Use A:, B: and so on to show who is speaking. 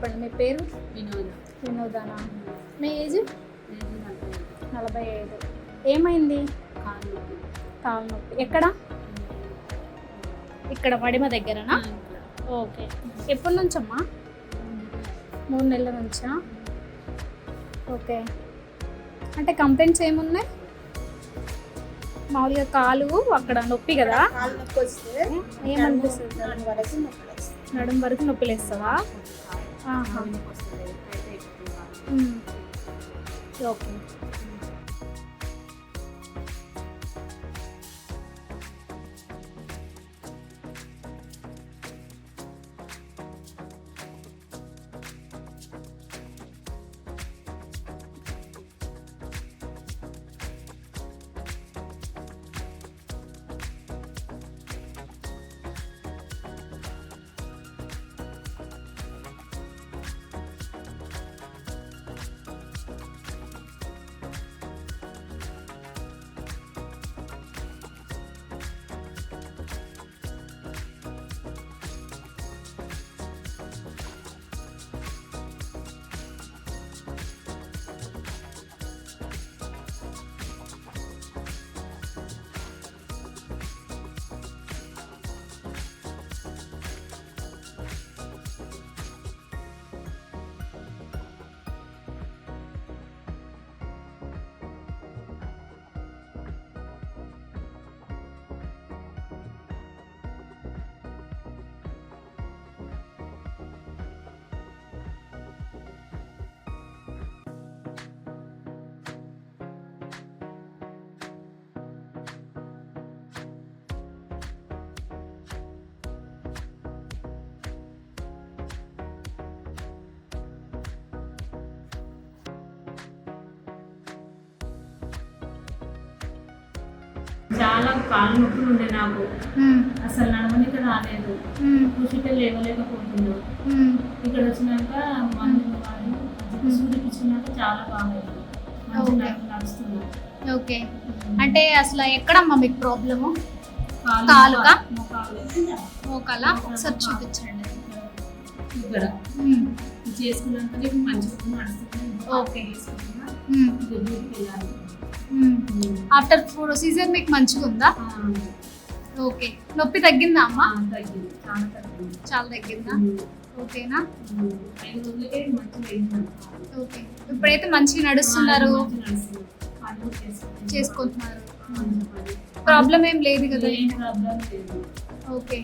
A: చెప్పండి. మీ పేరు?
B: వినోద.
A: వినోదానా? మీ ఏజ్?
B: నేను
A: 45. ఏమైంది?
B: కాళ్ళు నొప్పి.
A: కాలు నొప్పి. ఎక్కడ? ఇక్కడ మడిమ దగ్గరనా? ఓకే. ఎప్పటి నుంచమ్మా? 3 నెలల నుంచా? ఓకే. అంటే కంప్లైంట్స్ ఏమున్నాయి? మామూలుగా కాలు అక్కడ నొప్పి కదా,
C: కాళ్ళు నొప్పి వస్తే
A: ఏమనిపిస్తుంది?
C: నడుము వరకు నొప్పి వస్తుంది.
A: నడుము వరకు నొప్పి లేస్తుందా? ఆహా. ఓకే.
B: చాలా కాళ్ళు నొప్పులు ఉండే నాకు. అసలు నడవనికి రాలేదు. కూర్చుంటే లేవలేకపోతున్నా. ఇక్కడ వచ్చినాక మందు వాడి సూదికి ఇచ్చినాక చాలా బాగుంది. మంచిగా నడుస్తున్నా.
A: ఓకే. అంటే అసలు ఎక్కడమ్మా మీకు ప్రాబ్లము?
B: కాలు
A: కాలుకా?
B: మోకాలు.
A: మోకాలా? ఒకసారి చూపించండి.
B: ఇక్కడ ఇది చేసుకున్నాక నీకు మంచిగా నడుస్తున్నా.
A: ఓకే.
B: చేసుకున్నా ఇక డ్యూటీకి వెళ్ళాలి.
A: ఆఫ్టర్ ప్రొసీజర్ మీకు మంచిగా ఉందా? ఓకే. నొప్పి తగ్గిందా అమ్మా?
B: తగ్గింది, చాలా తగ్గింది.
A: చాలా తగ్గిందా? ఓకేనా?
B: 5 రోజులకే మంచిగా అయింది.
A: ఓకే. ఇప్పుడైతే మంచిగా నడుస్తున్నారు,
B: మంచిగా నడుస్తున్నా. పనులు
A: చేసుకుంటున్నారు.
B: మంచి పని.
A: ప్రాబ్లం ఏం లేదు కదా?
B: ఏం ప్రాబ్లం లేదు.
A: ఓకే.